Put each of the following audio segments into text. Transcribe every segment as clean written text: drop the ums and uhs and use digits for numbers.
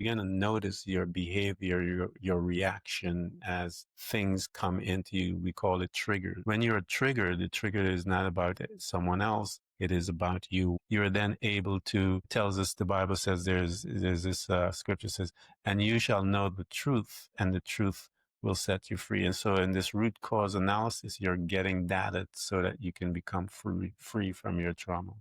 You're going to notice your behavior, your reaction as things come into you. We call it trigger. When you're triggered, the trigger is not about someone else. It is about you. You're then able to, tells us, the Bible says, there's this scripture says, and you shall know the truth, and the truth will set you free. And so in this root cause analysis, you're getting data so that you can become free from your trauma.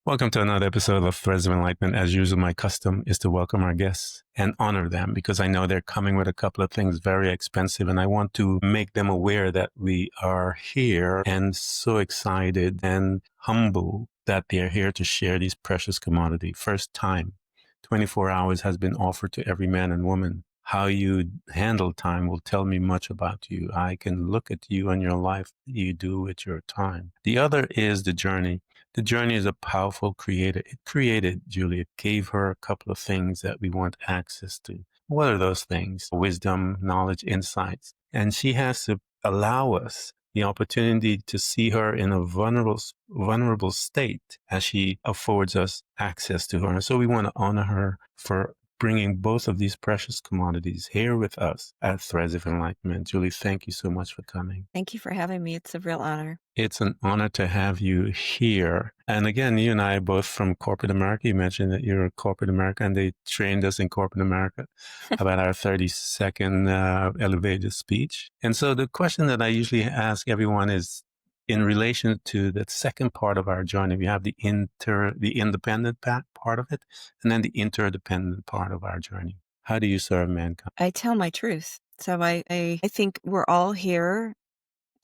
Welcome to another episode of Threads of Enlightenment. As usual, my custom is to welcome our guests and honor them because I know they're coming with a couple of things very expensive, and I want to make them aware that we are here and so excited and humble that they're here to share these precious commodity. First time, 24 hours has been offered to every man and woman. How you handle time will tell me much about you. I can look at you and your life you do with your time. The other is the journey. The journey is a powerful creator. It created Julie. It gave her a couple of things that we want access to. What are those things? Wisdom, knowledge, insights. And she has to allow us the opportunity to see her in a vulnerable state as she affords us access to her. And so we want to honor her for bringing both of these precious commodities here with us at Threads of Enlightenment. Julie, thank you so much for coming. Thank you for having me. It's a real honor. It's an honor to have you here. And again, you and I are both from corporate America. You mentioned that you're corporate America, and they trained us in corporate America about our 30-second elevator speech. And so the question that I usually ask everyone is, in relation to the second part of our journey, we have the independent part of it, and then the interdependent part of our journey. How do you serve mankind? I tell my truth. So I think we're all here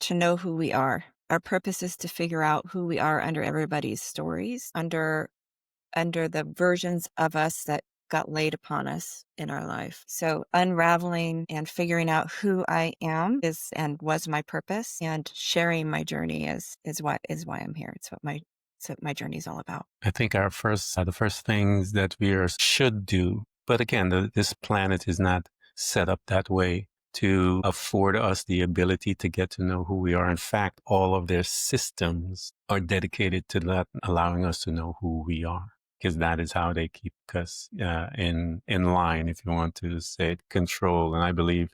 to know who we are. Our purpose is to figure out who we are under everybody's stories, under the versions of us that got laid upon us in our life. So unraveling and figuring out who I am is and was my purpose, and sharing my journey is why I'm here. It's what my journey is all about. I think the first things that should do, but again, this planet is not set up that way to afford us the ability to get to know who we are. In fact, all of their systems are dedicated to that, allowing us to know who we are, because that is how they keep us in line, if you want to say it, control. And I believe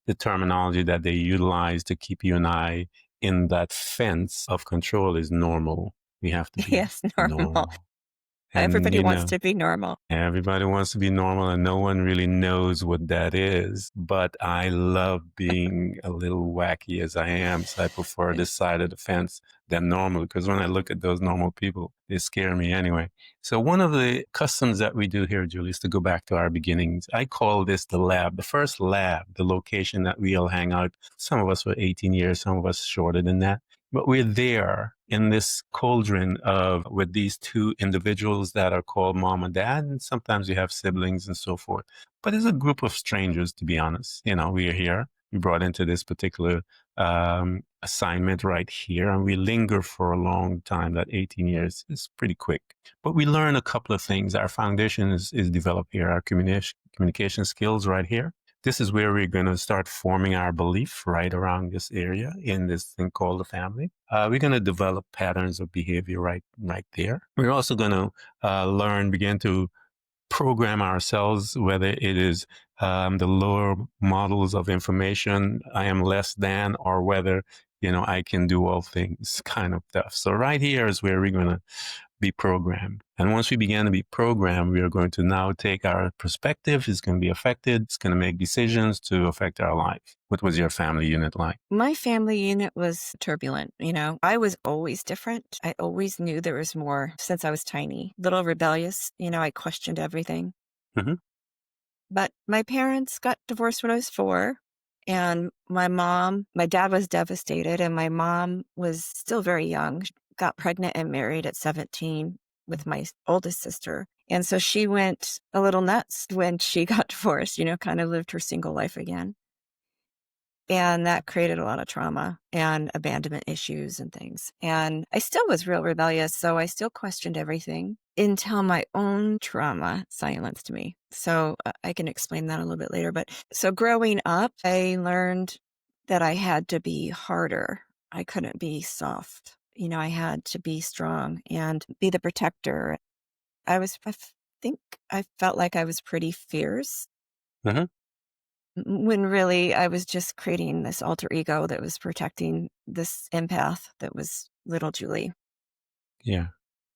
the terminology that they utilize to keep you and I in that fence of control is normal. We have to be Yes, normal. And, Everybody wants to be normal. everybody wants to be normal, and no one really knows what that is. But I love being a little wacky as I am. So I prefer this side of the fence than normal, because when I look at those normal people, they scare me anyway. So one of the customs that we do here, Julie, is to go back to our beginnings. I call this the lab, the first lab, the location that we all hang out. Some of us were 18 years, some of us shorter than that. But we're there in this cauldron with these two individuals that are called mom and dad. And sometimes we have siblings and so forth. But it's a group of strangers, to be honest. We are here. We brought into this particular assignment right here, and we linger for a long time. That 18 years is pretty quick. But we learn a couple of things. Our foundation is developed here. Our communication skills right here. This is where we're going to start forming our belief right around this area in this thing called the family. We're going to develop patterns of behavior right there. We're also going to begin to program ourselves, whether it is the lower models of information, I am less than, or whether, I can do all things kind of stuff. So right here is where we're going to be programmed. And once we begin to be programmed, we are going to now take our perspective. It's going to be affected. It's going to make decisions to affect our life. What was your family unit like? My family unit was turbulent. I was always different. I always knew there was more since I was tiny. Little rebellious. I questioned everything. Mm-hmm. But my parents got divorced when I was 4. And my dad was devastated, and my mom was still very young. She got pregnant and married at 17 with my oldest sister. And so she went a little nuts when she got divorced, kind of lived her single life again. And that created a lot of trauma and abandonment issues and things. And I still was real rebellious, so I still questioned everything until my own trauma silenced me. So I can explain that a little bit later. But so growing up, I learned that I had to be harder. I couldn't be soft. I had to be strong and be the protector. I think I felt like I was pretty fierce Hmm. when really I was just creating this alter ego that was protecting this empath that was little Julie. Yeah.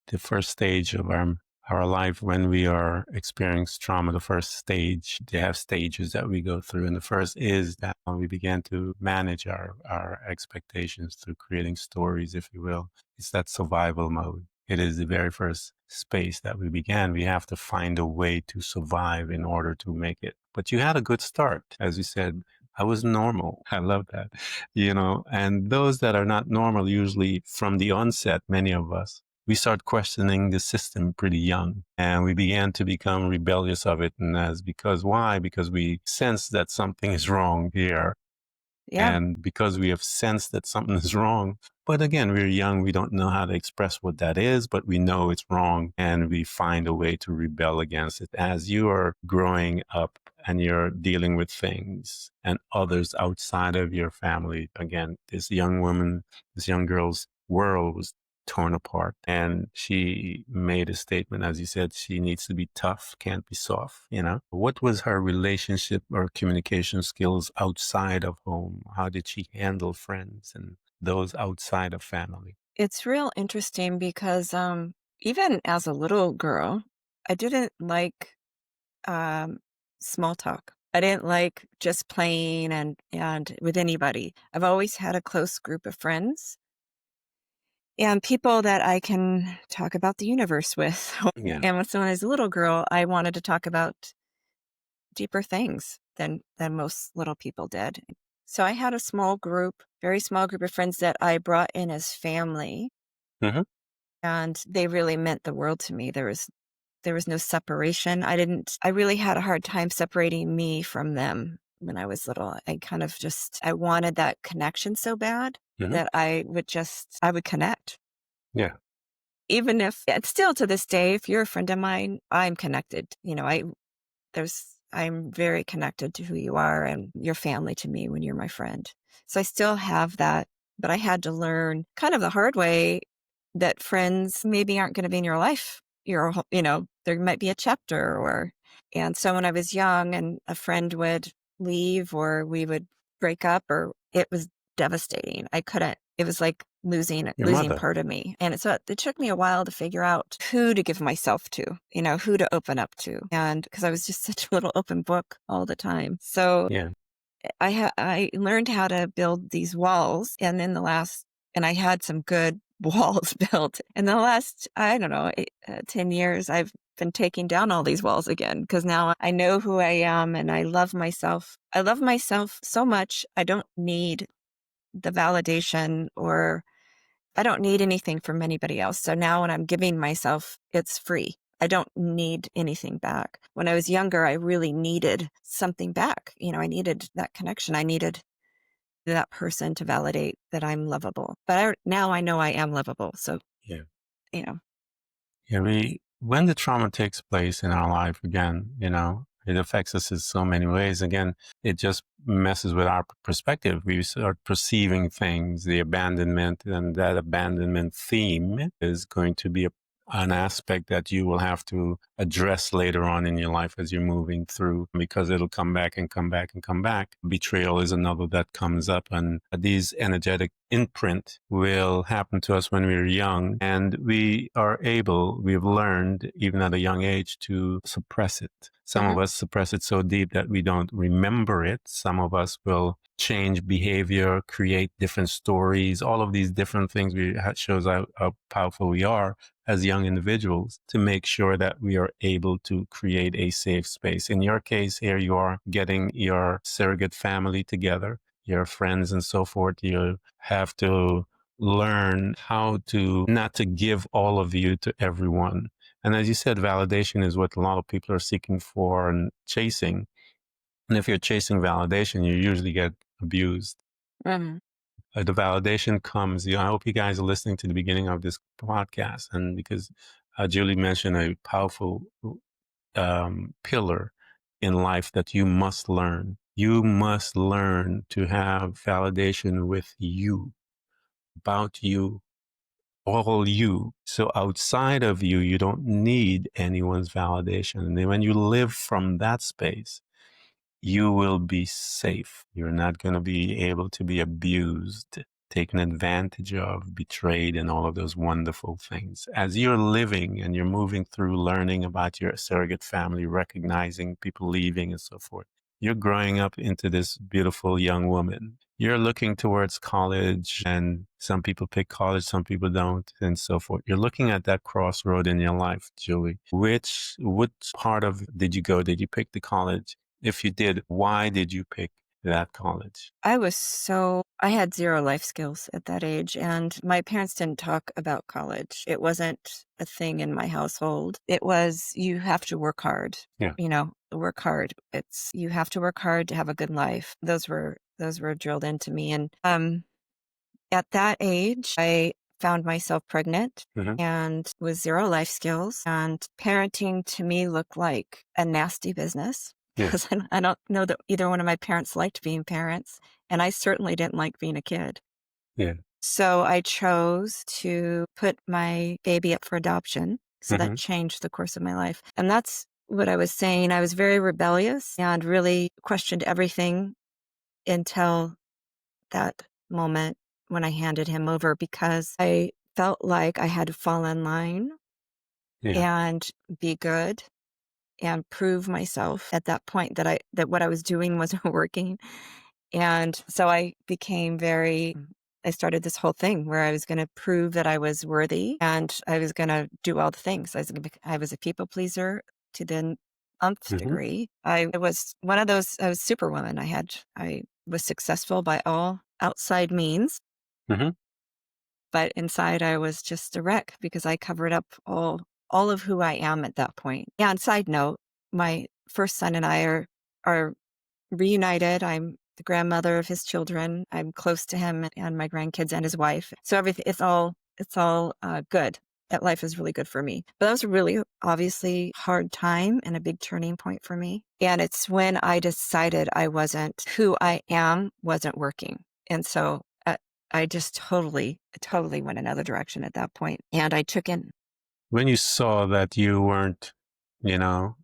The first stage of our life when we are experiencing trauma, the first stage, they have stages that we go through. And the first is that we began to manage our expectations through creating stories, if you will. It's that survival mode. It is the very first space that we began. We have to find a way to survive in order to make it. But you had a good start. As you said, I was normal. I love that. And those that are not normal, usually from the onset, many of us, we start questioning the system pretty young, and we began to become rebellious of it. And as because why? Because we sense that something is wrong here. Yeah, And because we have sensed that something is wrong, but again, we're young, we don't know how to express what that is, but we know it's wrong and we find a way to rebel against it. As you are growing up and you're dealing with things and others outside of your family, again, this young woman, this young girl's world was torn apart. And she made a statement, as you said, she needs to be tough, can't be soft. What was her relationship or communication skills outside of home? How did she handle friends and those outside of family? it's real interesting because even as a little girl, I didn't like um, small talk. I didn't like just playing and with anybody. I've always had a close group of friends and people that I can talk about the universe with. Yeah. And when I was a little girl, I wanted to talk about deeper things than most little people did. So I had a small group, very small group of friends that I brought in as family, Hmm. and they really meant the world to me. There was no separation. I really had a hard time separating me from them when I was little. I wanted that connection so bad Hmm. that I would connect. Yeah. Even if it's still to this day, if you're a friend of mine, I'm connected. I'm very connected to who you are and your family to me when you're my friend. So I still have that, but I had to learn kind of the hard way that friends maybe aren't going to be in your life. There might be a chapter and so when I was young and a friend would leave or we would break up or it was devastating. It was like Your losing mother. part of me. And so it took me a while to figure out who to give myself to, who to open up to. And because I was just such a little open book all the time. So Yeah. I learned how to build these walls. And I had some good walls built. In the last, I don't know, 10 years, I've been taking down all these walls again because now I know who I am and I love myself. I love myself so much. I don't need the validation or I don't need anything from anybody else. So now when I'm giving myself, it's free. I don't need anything back. When I was younger, I really needed something back. I needed that connection. I needed that person to validate that I'm lovable. But now I know I am lovable. So, Yeah. you know, Yeah, when the trauma takes place in our life, again, it affects us in so many ways. Again, it just messes with our perspective. We start perceiving things, the abandonment, and that abandonment theme is going to be an aspect that you will have to address later on in your life as you're moving through because it'll come back and come back and come back. Betrayal is another that comes up, and these energetic imprint will happen to us when we're young, and we've learned even at a young age to suppress it. Some hmm of us suppress it so deep that we don't remember it. Some of us will change behavior, create different stories, all of these different things shows how powerful we are as young individuals to make sure that we are able to create a safe space. In your case, here you are getting your surrogate family together, your friends and so forth. You have to learn how to not to give all of you to everyone. And as you said, validation is what a lot of people are seeking for and chasing. And if you're chasing validation, you usually get abused. hmm The validation comes, I hope you guys are listening to the beginning of this podcast. And because Julie mentioned a powerful pillar in life that you must learn. You must learn to have validation with you, about you, all you. So outside of you, you don't need anyone's validation. And then when you live from that space, you will be safe. You're not going to be able to be abused, taken advantage of, betrayed, and all of those wonderful things. As you're living and you're moving through learning about your surrogate family, recognizing people leaving and so forth, you're growing up into this beautiful young woman. You're looking towards college, and some people pick college, some people don't, and so forth. You're looking at that crossroad in your life, Julie. What part of did you go? Did you pick the college? If you did, why did you pick that college? I had zero life skills at that age, and my parents didn't talk about college. It wasn't a thing in my household. It was, you have to work hard. Yeah. Work hard. You have to work hard to have a good life. Those were drilled into me. And at that age, I found myself pregnant and with zero life skills. And parenting to me looked like a nasty business because I don't know that either one of my parents liked being parents. And I certainly didn't like being a kid. Yeah. So I chose to put my baby up for adoption. So that changed the course of my life. And that's what I was saying. I was very rebellious and really questioned everything until that moment when I handed him over, because I felt like I had to fall in line and be good and prove myself at that point that what I was doing wasn't working. And so I started this whole thing where I was going to prove that I was worthy, and I was going to do all the things. I was a people pleaser to the nth degree. I was one of those, I was superwoman. I was successful by all outside means, but inside I was just a wreck because I covered up all of who I am at that point. And side note, my first son and I are reunited. I'm the grandmother of his children. I'm close to him and my grandkids and his wife. So everything, it's all good. That life is really good for me. But that was a really obviously hard time and a big turning point for me. And it's when I decided who I am wasn't working. And so I just totally went another direction at that point. And I took in. When you saw that you weren't, you know,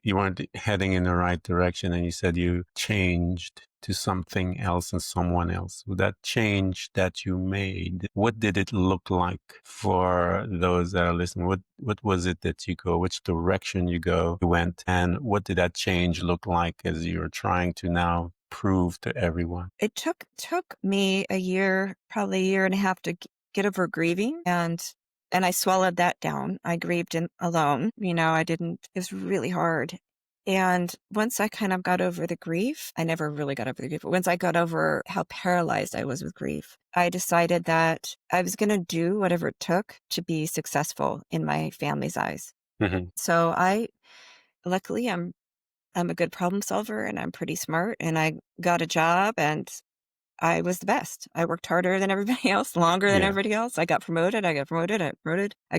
you weren't heading in the right direction, and you said you changed to something else and someone else. With that change that you made, what did it look like for those that are listening? What was it that you go, which direction you went, and what did that change look like as you're trying to now prove to everyone? It took me a year, probably a year and a half to get over grieving, and I swallowed that down. I grieved alone. It was really hard. And once I kind of got over the grief, I never really got over the grief, but once I got over how paralyzed I was with grief, I decided that I was going to do whatever it took to be successful in my family's eyes. So luckily, I'm a good problem solver and I'm pretty smart, and I got a job and I was the best. I worked harder than everybody else, longer than everybody else. I got promoted. I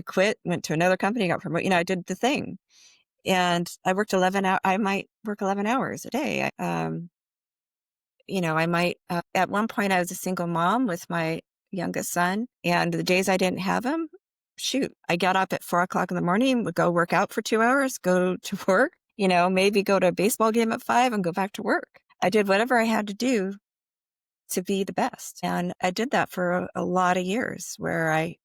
quit, went to another company, got promoted. I did the thing. And I worked 11 hours. I might work 11 hours a day. At one point I was a single mom with my youngest son, and the days I didn't have him, shoot, I got up at 4:00 in the morning, would go work out for 2 hours, go to work, maybe go to a baseball game at 5 and go back to work. I did whatever I had to do to be the best. And I did that for a lot of years, where I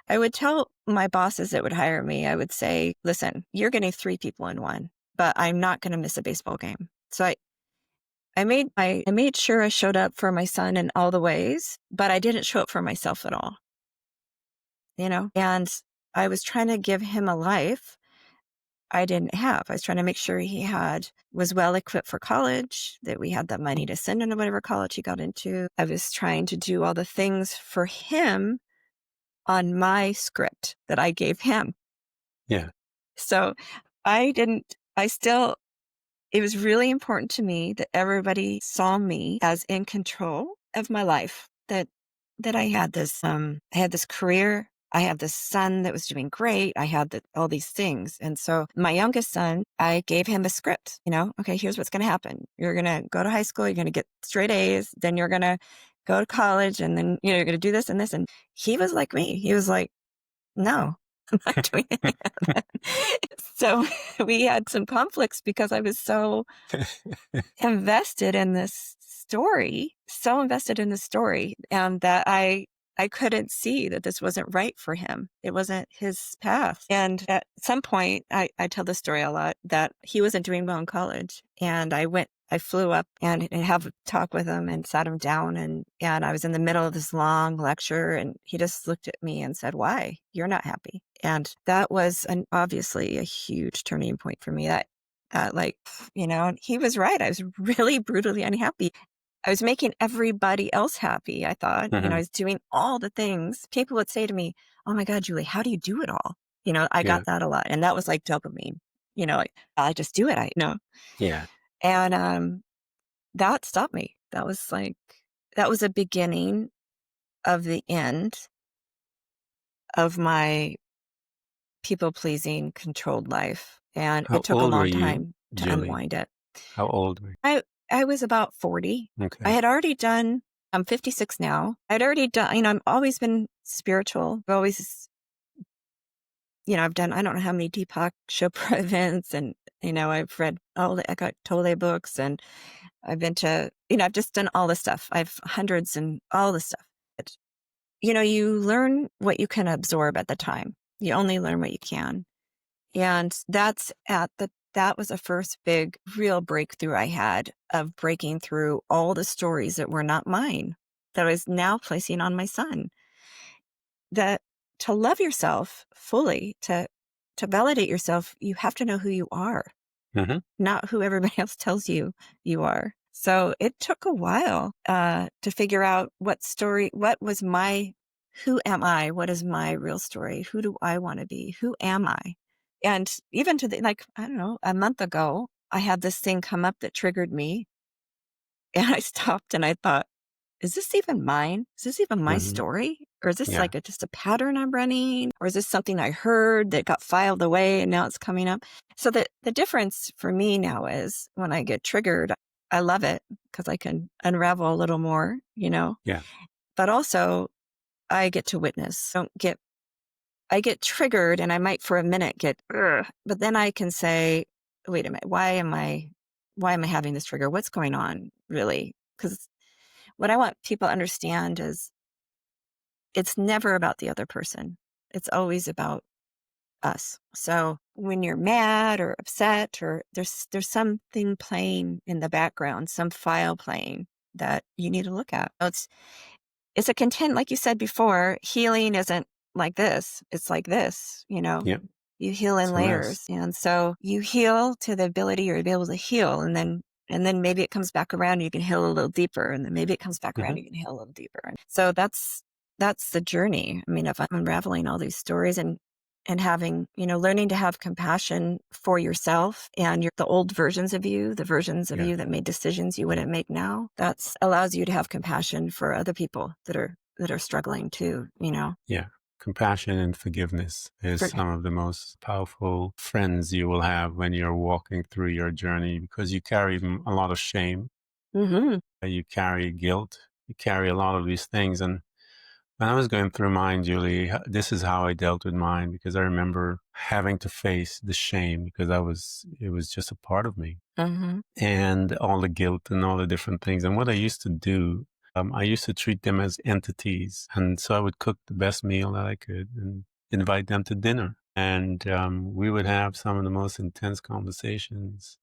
would tell my bosses that would hire me, I would say, listen, you're getting 3 people in one, but I'm not going to miss a baseball game. So I made sure I showed up for my son in all the ways, but I didn't show up for myself at all, and I was trying to give him a life I didn't have. I was trying to make sure he was well equipped for college, that we had the money to send him to whatever college he got into. I was trying to do all the things for him on my script that I gave him. Yeah. So it was really important to me that everybody saw me as in control of my life, that I had this career. I had this son that was doing great. I had all these things. And so my youngest son, I gave him a script, okay, here's what's going to happen. You're going to go to high school. You're going to get straight A's. Then you're going to go to college and then, you're going to do this and this. And he was like me. He was like, no, I'm not doing any of that. So we had some conflicts because I was so invested in this story, and that I couldn't see that this wasn't right for him. It wasn't his path. And at some point, I tell the story a lot that he wasn't doing well in college. And I flew up and have a talk with him and sat him down. And I was in the middle of this long lecture and he just looked at me and said, why? You're not happy. And that was obviously a huge turning point for me. Like, and he was right. I was really brutally unhappy. I was making everybody else happy, I thought. I Mhm. was doing all the things. People would say to me, oh my God, Julie, how do you do it all? I Yeah. got that a lot. And that was like dopamine, like, I just do it. Yeah. And that stopped me. That was a beginning of the end of my people pleasing, controlled life. And How it took a old were long you, time to Julie? unwind it. How old were I was about 40. you? I Okay. had already done I'm 56 now. I'd already done, I've always been spiritual. I've always, I've done, I don't know how many Deepak Chopra events, and, I've read all the Eckhart Tolle books, and I've been to, I've just done all the stuff. I've hundreds and all the stuff. But, you learn what you can absorb at the time. You only learn what you can. And that was the first big real breakthrough I had of breaking through all the stories that were not mine, that I was now placing on my son. That to love yourself fully, to validate yourself, you have to know who you are, Mhm. not who everybody else tells you you are. So it took a while to figure out who am I? What is my real story? Who do I want to be? Who am I? And even like, I don't know, a month ago, I had this thing come up that triggered me. And I stopped and I thought, is this even mine? Is this even my Mhm. story? Or is this Yeah. like just a pattern I'm running? Or is this something I heard that got filed away and now it's coming up? So the difference for me now is when I get triggered, I love it because I can unravel a little more, Yeah. but also I get to witness. I get triggered and I might for a minute get, "Ugh," but then I can say, wait a minute, why am I having this trigger? What's going on really? Because what I want people to understand is it's never about the other person. It's always about us. So when you're mad or upset, or there's something playing in the background, some file playing that you need to look at. It's a content, like you said before, healing isn't like this. It's like this, Yeah. you heal in It's a mess. layers. And so you heal to the ability or to be able to heal. And then maybe it comes back around, you can heal a little deeper. And then maybe it comes back around, Mhm. you can heal a little deeper. And so that's the journey. I mean, of unraveling all these stories and having, learning to have compassion for yourself and the old versions of you, the versions of Yeah. you that made decisions you wouldn't make now. That's allows you to have compassion for other people that are struggling too, Yeah. Compassion and forgiveness is For, some of the most powerful friends you will have when you're walking through your journey because you carry a lot of shame, hmm you carry guilt, you carry a lot of these things. And when I was going through mine, Julie, this is how I dealt with mine because I remember having to face the shame because it was just a part of me hmm and all the guilt and all the different things. And what I used to do, I used to treat them as entities. And so I would cook the best meal that I could and invite them to dinner. And we would have some of the most intense conversations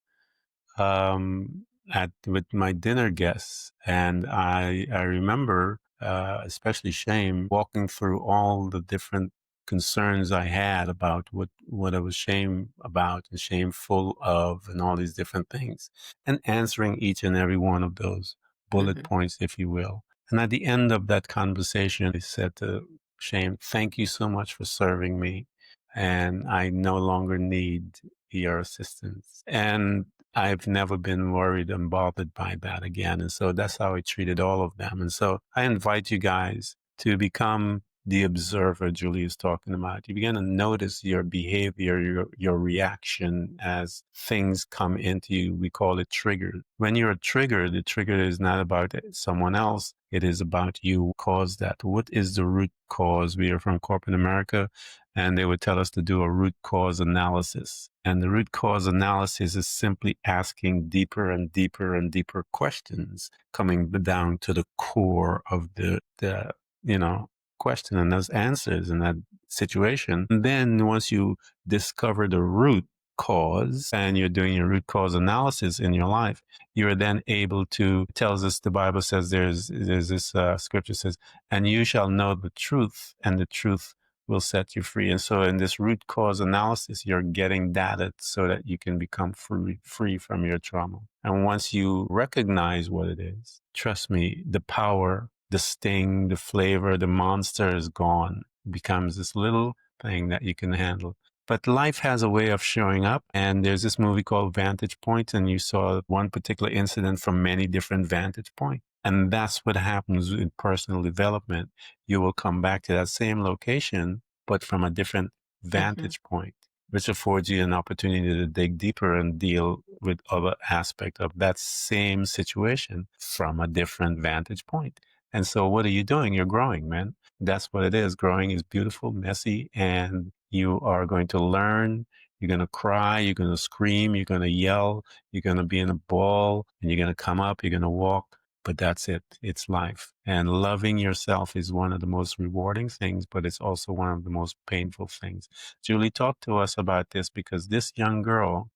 at with my dinner guests, and I remember, especially shame, walking through all the different concerns I had about what I was shame about and shameful of, and all these different things, and answering each and every one of those bullet hmm points, if you will. And at the end of that conversation, I said to Shame, "Thank you so much for serving me, and I no longer need your assistance." And I've never been worried and bothered by that again. And so that's how I treated all of them. And so I invite you guys to become the observer Julie is talking about. You begin to notice your behavior, your reaction as things come into you. We call it trigger. When you're triggered, the trigger is not about someone else. It is about you cause that. What is the root cause? We are from corporate America, and they would tell us to do a root cause analysis. And the root cause analysis is simply asking deeper and deeper and deeper questions, coming down to the core of the you know, question and those answers in that situation. And then once you discover the root cause and you're doing your root cause analysis in your life, you're then able to, tells us, the Bible says, there's this scripture says, and you shall know the truth, and the truth will set you free. And so in this root cause analysis, you're getting data so that you can become free from your trauma. And once you recognize what it is, trust me, the power, the sting, the flavor, the monster is gone. It becomes this little thing that you can handle. But life has a way of showing up. And there's this movie called Vantage Point, and you saw one particular incident from many different vantage points. And that's what happens in personal development. You will come back to that same location, but from a different Hmm. vantage point, which affords you an opportunity to dig deeper and deal with other aspect of that same situation from a different vantage point. And so what are you doing? You're growing, man. That's what it is. Growing is beautiful, messy, and you are going to learn. You're going to cry. You're going to scream. You're going to yell. You're going to be in a ball, and you're going to come up. You're going to walk. But that's it. It's life. And loving yourself is one of the most rewarding things, but it's also one of the most painful things. Julie, talk to us about this, because this young girl,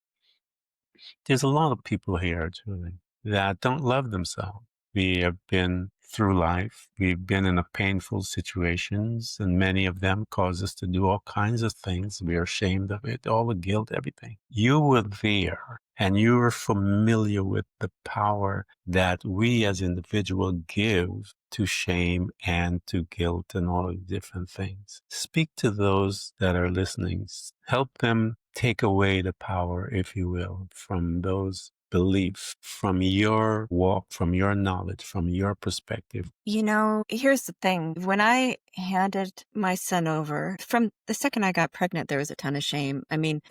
there's a lot of people here, Julie, that don't love themselves. We have been through life. We've been in a painful situations, and many of them cause us to do all kinds of things. We are ashamed of it, all the guilt, everything. You were there, and you were familiar with the power that we as individuals give to shame and to guilt and all of the different things. Speak to those that are listening. Help them take away the power, if you will, from those beliefs, from your walk, from your knowledge, from your perspective. Here's the thing. When I handed my son over, from the second I got pregnant, there was a ton of shame. I mean,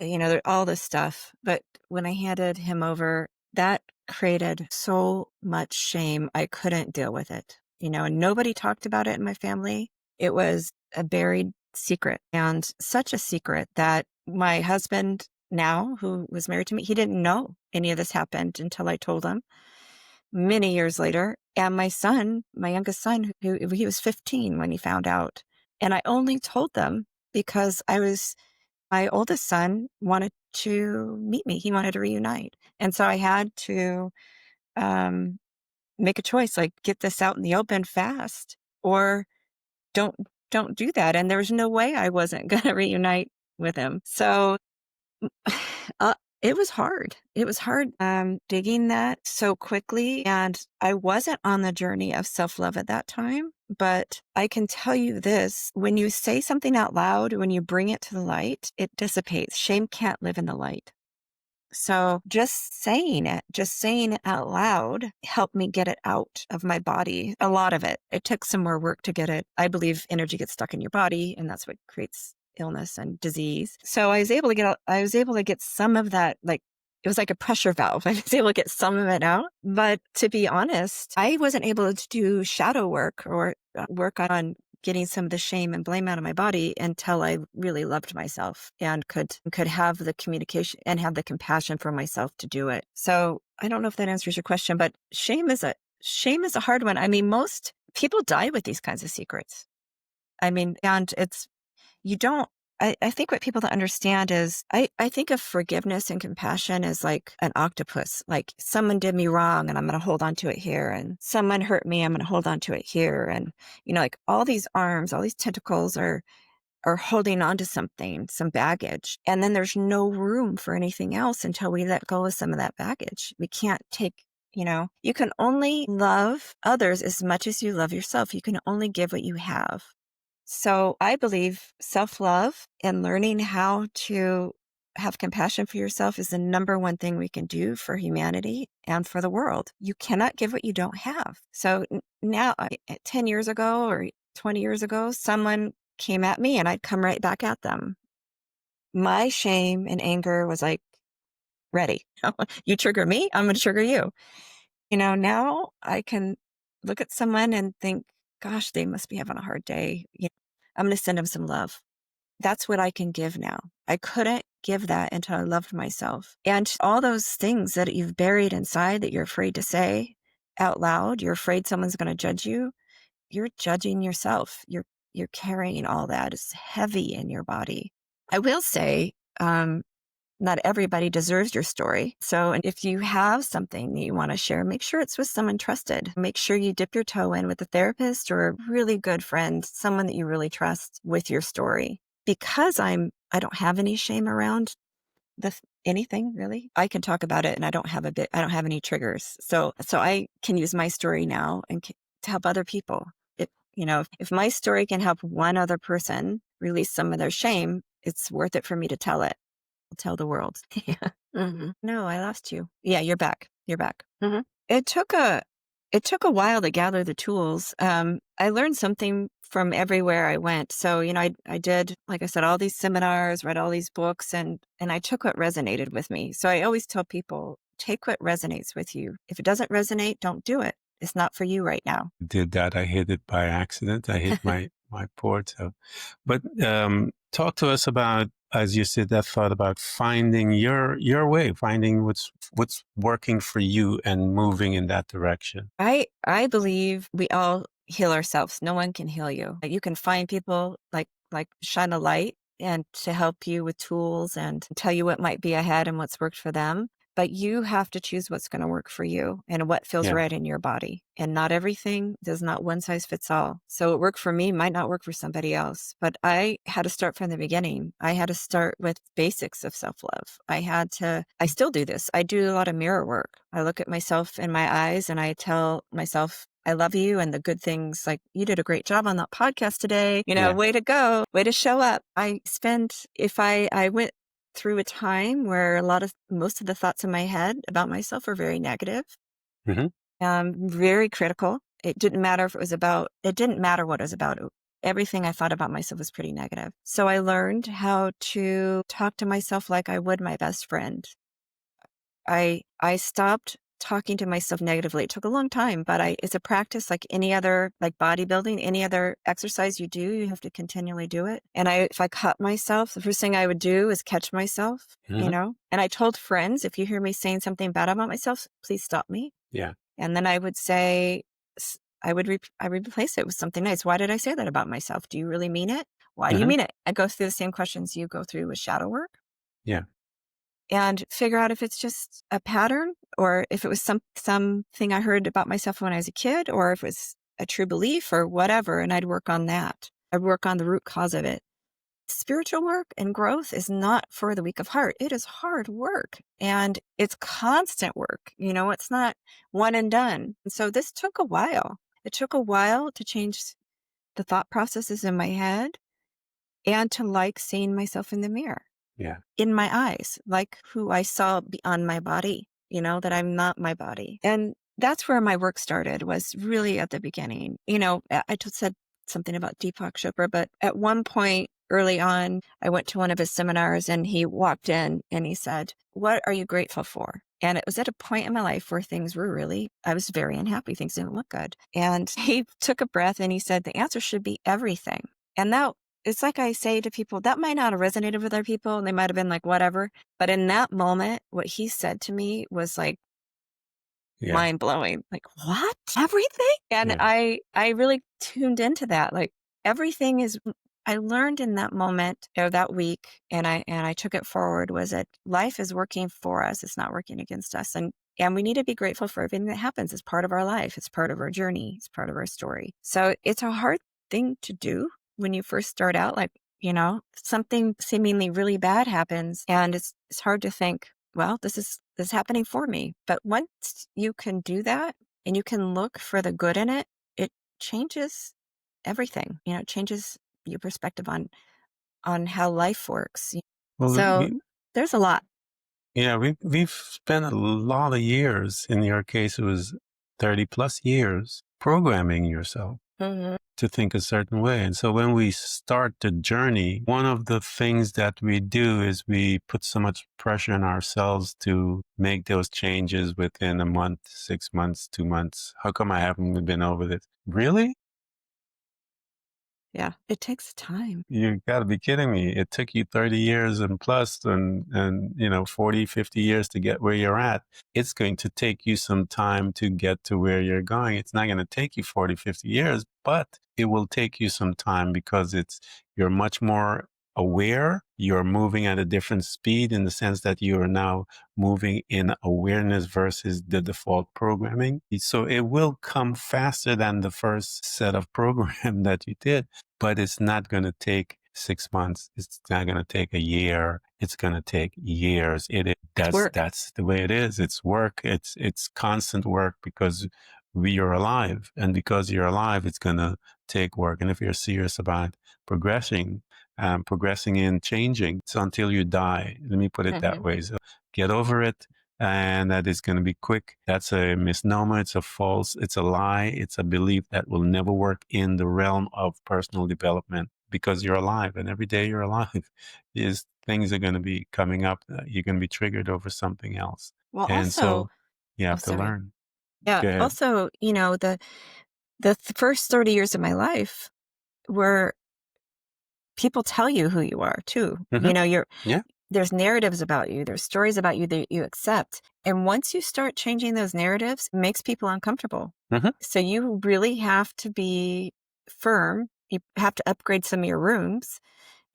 all this stuff. But when I handed him over, that created so much shame. I couldn't deal with it, and nobody talked about it in my family. It was a buried secret, and such a secret that my husband now, who was married to me, he didn't know any of this happened until I told him many years later. And my son, my youngest son, who he was 15 when he found out. And I only told them because my oldest son wanted to meet me. He wanted to reunite. And so I had to um, make a choice, like get this out in the open fast, or don't, don't do that. And there was no way I wasn't going to reunite with him. So Uh, it was hard. It was hard digging that so quickly. And I wasn't on the journey of self-love at that time. But I can tell you this, when you say something out loud, when you bring it to the light, it dissipates. Shame can't live in the light. So just saying it out loud helped me get it out of my body. A lot of it. It took some more work to get it. I believe energy gets stuck in your body, and that's what creates illness and disease. So I was able to get some of that, like it was like a pressure valve. I was able to get some of it out. But to be honest, I wasn't able to do shadow work or work on getting some of the shame and blame out of my body until I really loved myself and could have the communication and have the compassion for myself to do it. So I don't know if that answers your question, but shame is a hard one. I mean, most people die with these kinds of secrets. I mean, and you don't, I think what people don't understand is I think of forgiveness and compassion as like an octopus. Like someone did me wrong and I'm going to hold on to it here. And someone hurt me, I'm going to hold on to it here. And, like all these arms, all these tentacles are holding on to something, some baggage. And then there's no room for anything else until we let go of some of that baggage. We can't take, you can only love others as much as you love yourself. You can only give what you have. So I believe self-love and learning how to have compassion for yourself is the number one thing we can do for humanity and for the world. You cannot give what you don't have. So now, 10 years ago or 20 years ago, someone came at me and I'd come right back at them. My shame and anger was like, ready. You trigger me, I'm going to trigger you. Now I can look at someone and think, gosh, they must be having a hard day. I'm going to send them some love. That's what I can give now. I couldn't give that until I loved myself. And all those things that you've buried inside that you're afraid to say out loud, you're afraid someone's going to judge you. You're judging yourself. You're carrying all that. It's heavy in your body. I will say, not everybody deserves your story. So if you have something that you want to share, make sure it's with someone trusted. Make sure you dip your toe in with a therapist or a really good friend, someone that you really trust with your story. Because I don't have any shame around anything really. I can talk about it and I don't have any triggers. So I can use my story now and to help other people. If my story can help one other person release some of their shame, it's worth it for me to tell it. Tell the world. Yeah. No, I lost you. Yeah, you're back. You're back. It took a while to gather the tools. I learned something from everywhere I went. So, I did, like I said, all these seminars, read all these books, and I took what resonated with me. So I always tell people, take what resonates with you. If it doesn't resonate, don't do it. It's not for you right now. Did that. I hit it by accident. I hit my port. So, but talk to us about, as you said, that thought about finding your way, finding what's working for you and moving in that direction. I believe we all heal ourselves. No one can heal you. You can find people like shine a light and to help you with tools and tell you what might be ahead and what's worked for them. But you have to choose what's going to work for you and what feels Yeah. right in your body. And not everything does not one size fits all. So what worked for me might not work for somebody else. But I had to start from the beginning. I had to start with basics of self-love. I still do this. I do a lot of mirror work. I look at myself in my eyes and I tell myself, I love you and the good things, like you did a great job on that podcast today. Yeah. Way to go, way to show up. If I went through a time where most of the thoughts in my head about myself were very negative, very critical. It didn't matter what it was about. Everything I thought about myself was pretty negative. So I learned how to talk to myself like I would my best friend. I stopped talking to myself negatively. It took a long time, but it's a practice like any other, like bodybuilding, any other exercise you do, you have to continually do it. And if I caught myself, the first thing I would do is catch myself, and I told friends, if you hear me saying something bad about myself, please stop me. Yeah. And then I would say, I would replace it with something nice. Why did I say that about myself? Do you really mean it? Why do you mean it? I go through the same questions you go through with shadow work. Yeah. And figure out if it's just a pattern or if it was something I heard about myself when I was a kid or if it was a true belief or whatever. And I'd work on that. I'd work on the root cause of it. Spiritual work and growth is not for the weak of heart. It is hard work and it's constant work. It's not one and done. And so this took a while. It took a while to change the thought processes in my head and to like seeing myself in the mirror. Yeah. In my eyes, like who I saw beyond my body, that I'm not my body. And that's where my work started, was really at the beginning. I just said something about Deepak Chopra, but at one point early on, I went to one of his seminars and he walked in and he said, "What are you grateful for?" And it was at a point in my life where I was very unhappy. Things didn't look good. And he took a breath and he said, the answer should be everything. And that, it's like I say to people, that might not have resonated with other people and they might have been like, whatever. But in that moment, what he said to me was like mind blowing. Like, what? Everything? And I really tuned into that. Like everything is, I learned in that moment or that week, and I took it forward, was that life is working for us. It's not working against us. And we need to be grateful for everything that happens. It's part of our life. It's part of our journey. It's part of our story. So it's a hard thing to do when you first start out, like, something seemingly really bad happens and it's hard to think, well, this is happening for me. But once you can do that and you can look for the good in it, it changes everything. It changes your perspective on how life works. Well, So there's a lot. yeah, we've spent a lot of years. In your case, it was 30 plus years programming yourself. Mhm. to think a certain way. And so when we start the journey, one of the things that we do is we put so much pressure on ourselves to make those changes within a month, 6 months, 2 months. How come I haven't been over this? Really? Yeah, it takes time. You gotta be kidding me. It took you 30 years and plus and 40, 50 years to get where you're at. It's going to take you some time to get to where you're going. It's not going to take you 40, 50 years, but it will take you some time because you're much more aware. You're moving at a different speed in the sense that you are now moving in awareness versus the default programming. So it will come faster than the first set of program that you did, but it's not going to take 6 months. It's not going to take a year. It's going to take years. It's work. That's the way it is. It's work. It's constant work because we are alive, and because you're alive, it's going to take work. And if you're serious about progressing, progressing and changing, it's until you die. Let me put it that Mhm. way. So get over it. And that is going to be quick. That's a misnomer. It's a lie. It's a belief that will never work in the realm of personal development because you're alive, and every day you're alive is things are going to be coming up. You're going to be triggered over something else. Well, And also so you oh, have to sorry. learn. Yeah, Go ahead. also, first 30 years of my life were people tell you who you are too. Hmm. Yeah. There's narratives about you, there's stories about you that you accept. And once you start changing those narratives, it makes people uncomfortable. Hmm. So you really have to be firm. You have to upgrade some of your rooms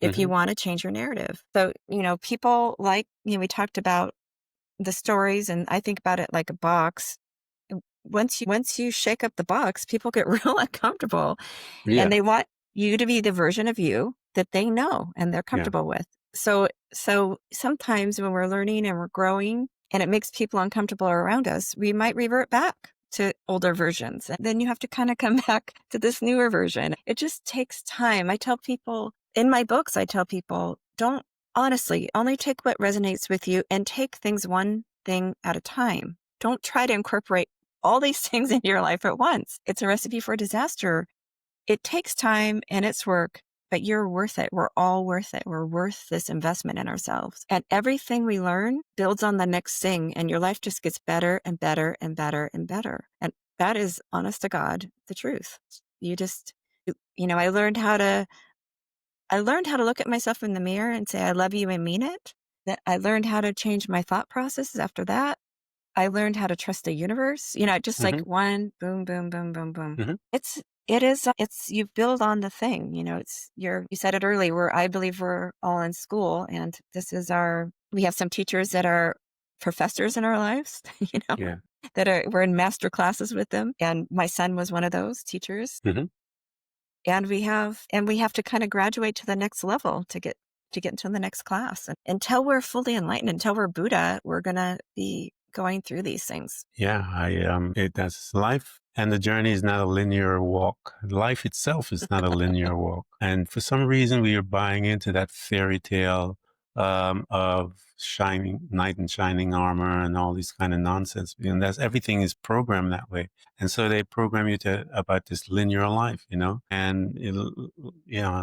if you Hmm. want to change your narrative. So, people we talked about the stories, and I think about it like a box. Once you shake up the box, people get real uncomfortable, and Yeah. they want you to be the version of you that they know and they're Yeah. comfortable with. So sometimes when we're learning and we're growing and it makes people uncomfortable around us, we might revert back to older versions. And then you have to kind of come back to this newer version. It just takes time. I tell people in my books, don't honestly only take what resonates with you and take things one thing at a time. Don't try to incorporate all these things in your life at once. It's a recipe for disaster. It takes time and it's work, but you're worth it. We're all worth it. We're worth this investment in ourselves. And everything we learn builds on the next thing, and your life just gets better and better and better and better. And that is, honest to God, the truth. You just, I learned how to look at myself in the mirror and say, I love you and mean it. That I learned how to change my thought processes after that. I learned how to trust the universe, just like Hmm. one boom, boom, boom, boom, boom. Hmm. You build on the thing, you said it earlier, I believe we're all in school, and we have some teachers that are professors in our lives, Yeah. we're in master classes with them. And my son was one of those teachers. Hmm. And we have to kind of graduate to the next level to get into the next class. And until we're fully enlightened, until we're Buddha, we're going to be going through these things. Yeah. That's life. And the journey is not a linear walk. Life itself is not a linear walk. And for some reason, we are buying into that fairy tale of shining knight in shining armor and all these kind of nonsense. And everything is programmed that way. And so they program you to about this linear life, and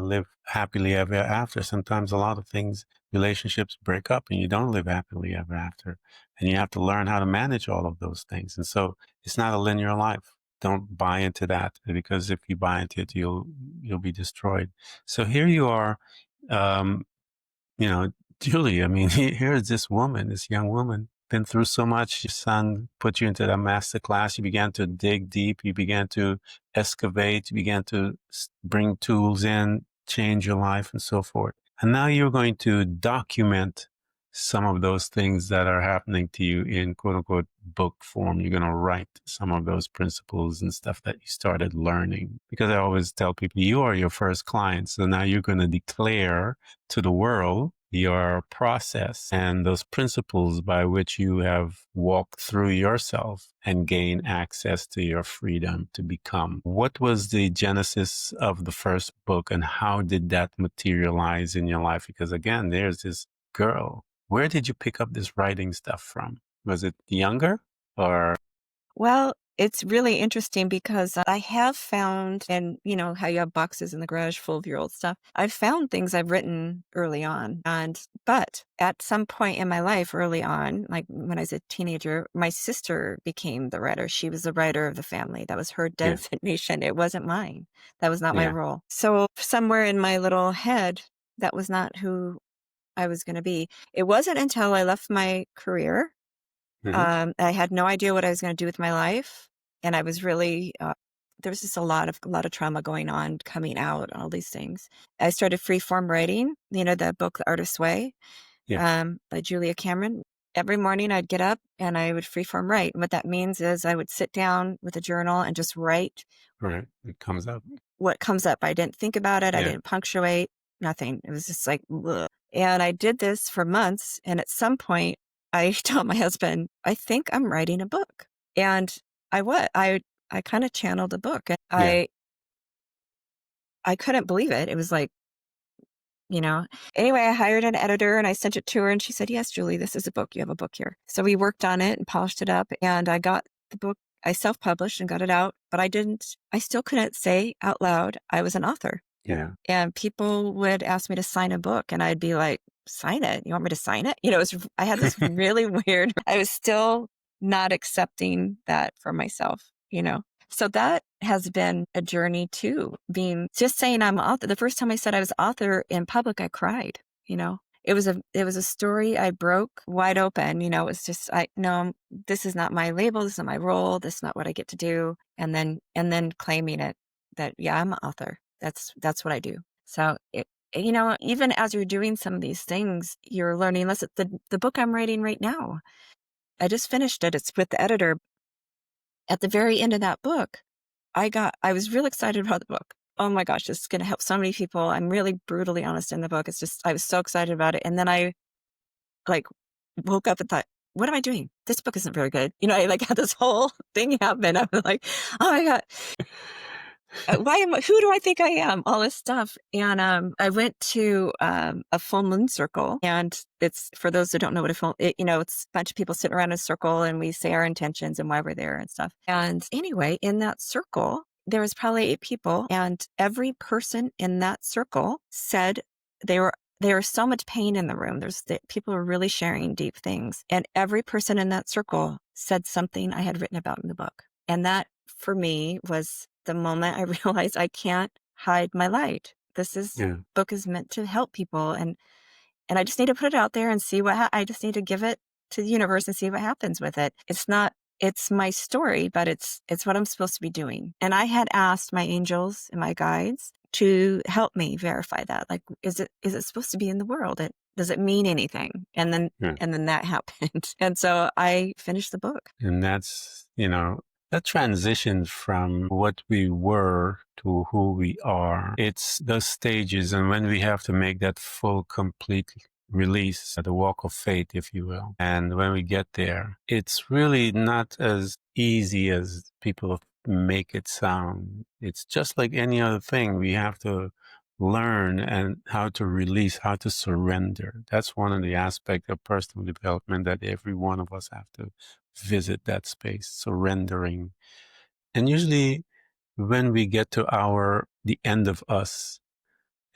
live happily ever after. Sometimes a lot of things, relationships break up, and you don't live happily ever after. And you have to learn how to manage all of those things. And so it's not a linear life. Don't buy into that, because if you buy into it, you'll be destroyed. So here you are, um, you know, Julie, I mean, here's this woman, this young woman, been through so much. Your son put you into that master class. You began to dig deep. You began to excavate. You began to bring tools in, change your life, and so forth. And now you're going to document some of those things that are happening to you in quote unquote book form. You're going to write some of those principles and stuff that you started learning. Because I always tell people, you are your first client. So now you're going to declare to the world your process and those principles by which you have walked through yourself and gain access to your freedom to become. What was the genesis of the first book, and how did that materialize in your life? Because again, there's this girl. Where did you pick up this writing stuff from? Was it younger or? Well, It's really interesting because I have found, and you know how you have boxes in the garage full of your old stuff. I've found things I've written early on, but at some point in my life early on, like when I was a teenager, my sister became the writer. She was the writer of the family. That was her Yeah. designation. It wasn't mine. That was not my Yeah. role. So somewhere in my little head, that was not who I was going to be. It wasn't until I left my career. Hmm. I had no idea what I was going to do with my life, and I was really there was just a lot of trauma going on, coming out, all these things. I started free form writing. You know, the book The Artist's Way, Yeah. by Julia Cameron. Every morning I'd get up and I would free form write. And what that means is I would sit down with a journal and just write Right. It comes up. what comes up. I didn't think about it. I Yeah. didn't punctuate, nothing. It was just like, ugh. And I did this for months. And at some point, I told my husband, I think I'm writing a book. And I kind of channeled a book. And Yeah. I couldn't believe it. It was like, you know, anyway, I hired an editor and I sent it to her and she said, yes, Julie, this is a book. You have a book here. So we worked on it and polished it up and I got the book. I self-published and got it out, but I still couldn't say out loud I was an author. Yeah. And people would ask me to sign a book and I'd be like, sign it? You want me to sign it? You know, I had this really weird, I was still not accepting that for myself, you know? So that has been a journey too, being just saying I'm author. The first time I said I was author in public, I cried, you know? It was a story I broke wide open, you know, it was just, no, this is not my label. This is not my role. This is not what I get to do. And then claiming it that, yeah, I'm an author. That's what I do. So you know, even as you're doing some of these things, you're learning less. The book I'm writing right now, I just finished it. It's with the editor. At the very end of that book, I was real excited about the book. Oh my gosh, this is going to help so many people. I'm really brutally honest in the book. It's just, I was so excited about it. And then I like woke up and thought, what am I doing? This book isn't very good. You know, I like had this whole thing happen. I was like, oh my God, who do I think I am? All this stuff. And I went to a full moon circle. And it's, for those who don't know what you know, it's a bunch of people sitting around in a circle and we say our intentions and why we're there and stuff. And anyway, in that circle, there was probably 8 people. And every person in that circle said there was so much pain in the room. People were really sharing deep things. And every person in that circle said something I had written about in the book. And that for me was the moment I realized I can't hide my light. Yeah. Book is meant to help people. And I just need to put it out there and see I just need to give it to the universe and see what happens with it. It's my story, but it's what I'm supposed to be doing. And I had asked my angels and my guides to help me verify that. Like, is it supposed to be in the world? Does it mean anything? Yeah. And then that happened. And so I finished the book. And that's, that transition from what we were to who we are. It's those stages. And when we have to make that full, complete release, the walk of faith, if you will. And when we get there, it's really not as easy as people make it sound. It's just like any other thing. We have to learn and how to release, how to surrender. That's one of the aspects of personal development that every one of us have to visit that space, surrendering. And usually when we get to the end of us,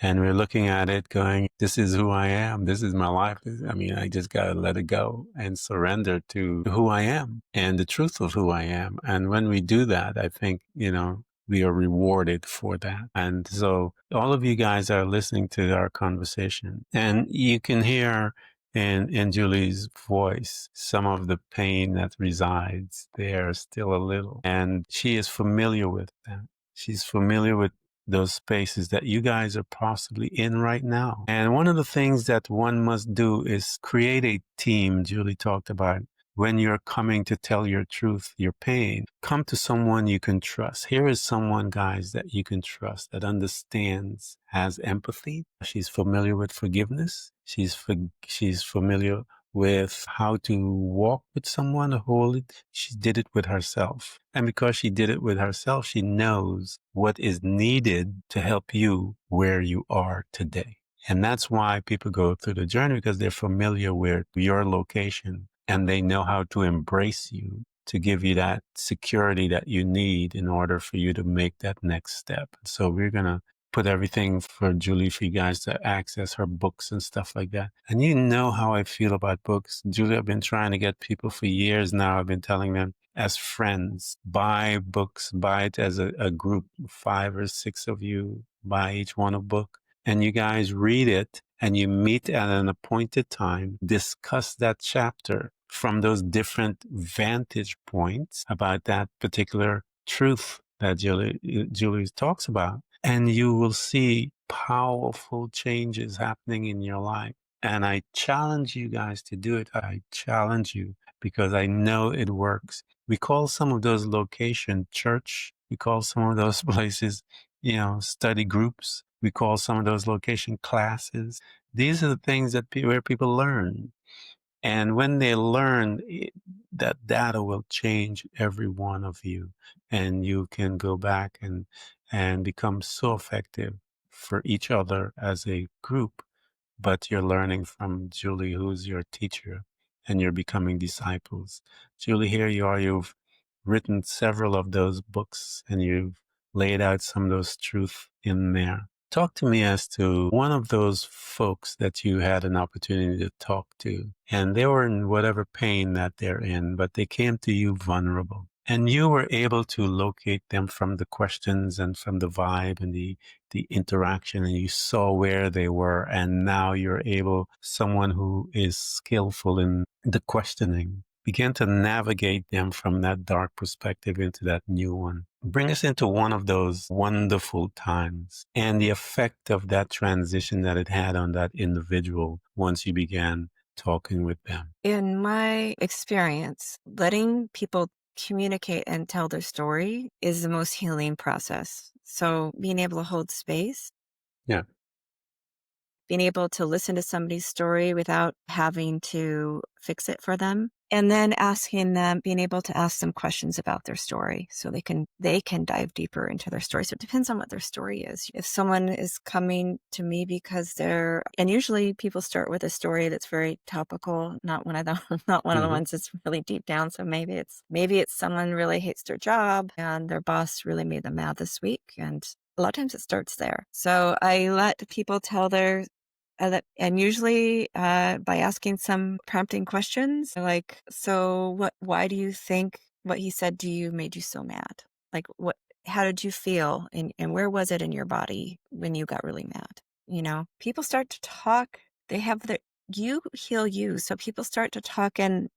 and we're looking at it going, this is who I am. This is my life. I mean, I just got to let it go and surrender to who I am and the truth of who I am. And when we do that, I think, we are rewarded for that. And so all of you guys are listening to our conversation and you can hear in Julie's voice some of the pain that resides there still a little. And she is familiar with that. She's familiar with those spaces that you guys are possibly in right now. And one of the things that one must do is create a team. Julie talked about when you're coming to tell your truth, your pain, come to someone you can trust. Here is someone, guys, that you can trust, that understands, has empathy. She's familiar with forgiveness. She's familiar with how to walk with someone, hold it. She did it with herself. And because she did it with herself, she knows what is needed to help you where you are today. And that's why people go through the journey, because they're familiar with your location and they know how to embrace you to give you that security that you need in order for you to make that next step. So we're going to put everything for Julie for you guys to access her books and stuff like that. And you know how I feel about books. Julie, I've been trying to get people for years now. I've been telling them as friends, buy books, buy it as a group, 5 or 6 of you, buy each one a book. And you guys read it and you meet at an appointed time, discuss that chapter from those different vantage points about that particular truth that Julie talks about. And you will see powerful changes happening in your life. And I challenge you guys to do it. I challenge you because I know it works. We call some of those locations church. We call some of those places, study groups. We call some of those location classes. These are the things where people learn. And when they learn, that data will change every one of you, and you can go back and become so effective for each other as a group. But you're learning from Julie, who's your teacher, and you're becoming disciples. Julie, here you are. You've written several of those books, and you've laid out some of those truths in there. Talk to me as to one of those folks that you had an opportunity to talk to, and they were in whatever pain that they're in, but they came to you vulnerable. And you were able to locate them from the questions and from the vibe and the interaction, and you saw where they were. And now you're able, someone who is skillful in the questioning, begin to navigate them from that dark perspective into that new one. Bring us into one of those wonderful times and the effect of that transition that it had on that individual once you began talking with them. In my experience, letting people communicate and tell their story is the most healing process. So being able to hold space, Yeah. being able to listen to somebody's story without having to fix it for them, and then being able to ask them questions about their story so they can dive deeper into their story. So it depends on what their story is. If someone is coming to me because and usually people start with a story that's very topical, not one of the not one of the ones that's really deep down. So maybe it's someone really hates their job and their boss really made them mad this week, and a lot of times it starts there. So I let people tell and usually by asking some prompting questions like, so why do you think what he said to you made you so mad? Like, how did you feel? And where was it in your body when you got really mad? People start to talk. You heal you. So people start to talk and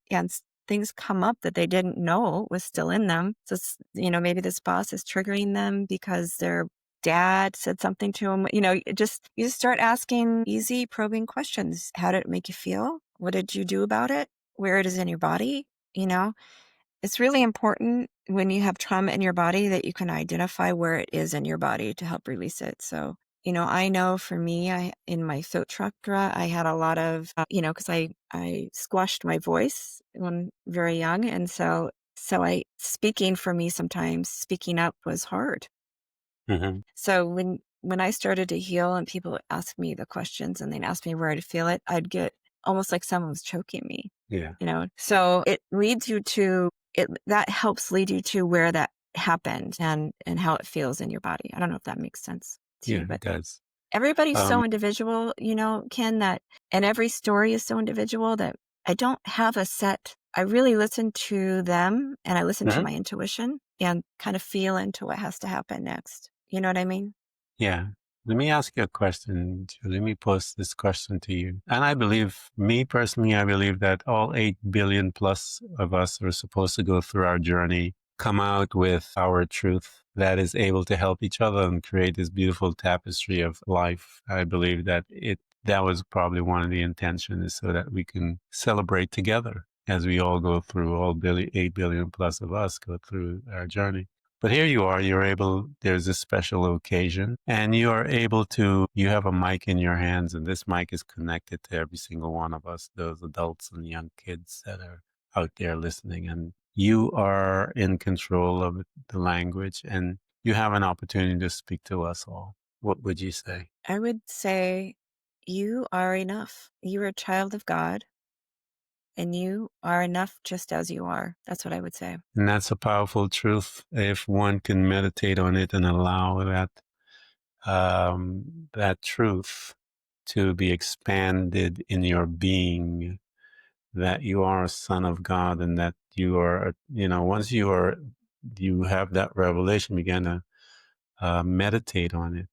things come up that they didn't know was still in them. So, maybe this boss is triggering them because their dad said something to him. You just start asking easy probing questions. How did it make you feel? What did you do about it? Where it is in your body? It's really important when you have trauma in your body that you can identify where it is in your body to help release it. So, I know for me, in my throat chakra, I had a lot of, because I squashed my voice when very young. And so speaking for me, sometimes speaking up was hard. Mm-hmm. So when I started to heal and people would ask me the questions and they'd ask me where I'd feel it, I'd get almost like someone was choking me. Yeah. So it leads you to it. That helps lead you to where that happened and how it feels in your body. I don't know if that makes sense to Yeah, you, it but does. everybody's so individual, Ken, and every story is so individual that I don't have a set. I really listen to them and I listen to Mhm. my intuition and kind of feel into what has to happen next. You know what I mean? Yeah. Let me ask you a question. Let me pose this question to you. And I believe, me personally, I believe that all 8 billion plus of us are supposed to go through our journey, come out with our truth that is able to help each other and create this beautiful tapestry of life. I believe that was probably one of the intentions, so that we can celebrate together as we all go through, 8 billion plus of us go through our journey. But here you are, there's a special occasion and you have a mic in your hands, and this mic is connected to every single one of us, those adults and young kids that are out there listening. And you are in control of the language and you have an opportunity to speak to us all. What would you say? I would say you are enough. You're a child of God. and you are enough just as you are. That's what I would say. And that's a powerful truth if one can meditate on it and allow that truth to be expanded in your being, that you are a son of God and that you are, once you have that revelation, begin to meditate on it.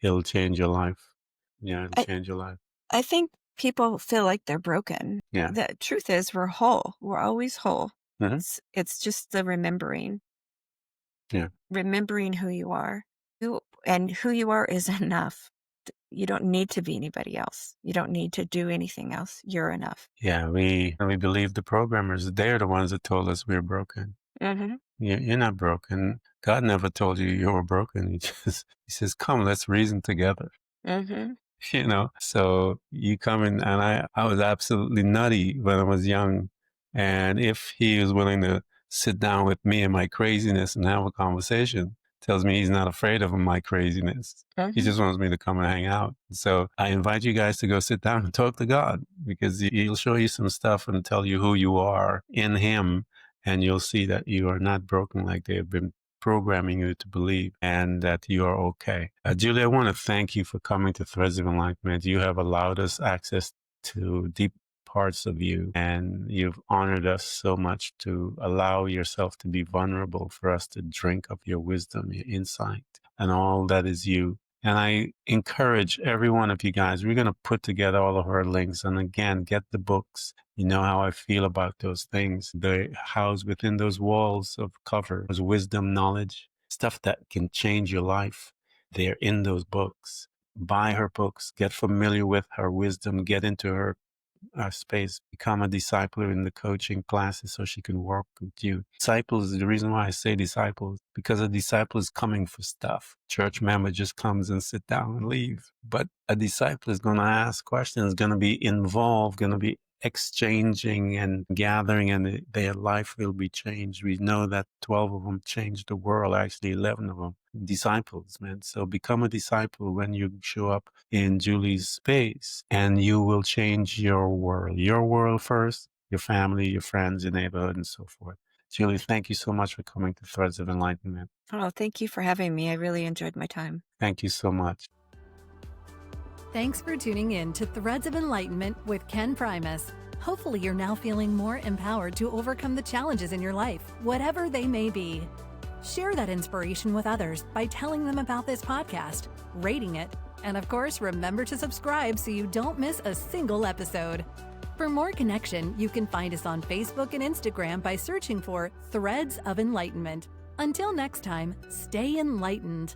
It'll change your life. Yeah, it'll I, change your life. I think people feel like they're broken. Yeah. The truth is we're whole. We're always whole. Hmm. It's just the Yeah. remembering who you are. And who you are is enough. You don't need to be anybody else. You don't need to do anything else. You're enough. Yeah, we believe the programmers. They're the ones that told us we're broken. Mm-hmm. You're not broken. God never told you you were broken. He says, come, let's reason together. Mm-hmm. So you come in, and I was absolutely nutty when I was young. And if he was willing to sit down with me and my craziness and have a conversation, tells me he's not afraid of my craziness. He Mm-hmm. just wants me to come and hang out. So I invite you guys to go sit down and talk to God, because he'll show you some stuff and tell you who you are in him. And you'll see that you are not broken like they have been programming you to believe, and that you are okay. Julie, I want to thank you for coming to Threads of Enlightenment. You have allowed us access to deep parts of you, and you've honored us so much to allow yourself to be vulnerable for us to drink of your wisdom, your insight, and all that is you. And I encourage every one of you guys, we're going to put together all of our links. And again, get the books. You know how I feel about those things. They're housed within those walls of cover, those wisdom, knowledge, stuff that can change your life. They're in those books. Buy her books, get familiar with her wisdom, get into her space, become a discipler in the coaching classes so she can work with you. Disciples, the reason why I say disciples, because a disciple is coming for stuff. Church member just comes and sit down and leave. But a disciple is going to ask questions, going to be involved, going to be exchanging and gathering, and their life will be changed. We know that 12 of them changed the world, actually 11 of them. Disciples, man. So become a disciple when you show up in Julie's space, and you will change your world first, your family, your friends, your neighborhood, and so forth. Julie, thank you so much for coming to Threads of Enlightenment. Oh, thank you for having me. I really enjoyed my time. Thank you so much. Thanks for tuning in to Threads of Enlightenment with Ken Primus. Hopefully you're now feeling more empowered to overcome the challenges in your life, whatever they may be. Share that inspiration with others by telling them about this podcast, rating it, and of course, remember to subscribe so you don't miss a single episode. For more connection, you can find us on Facebook and Instagram by searching for Threads of Enlightenment. Until next time, stay enlightened.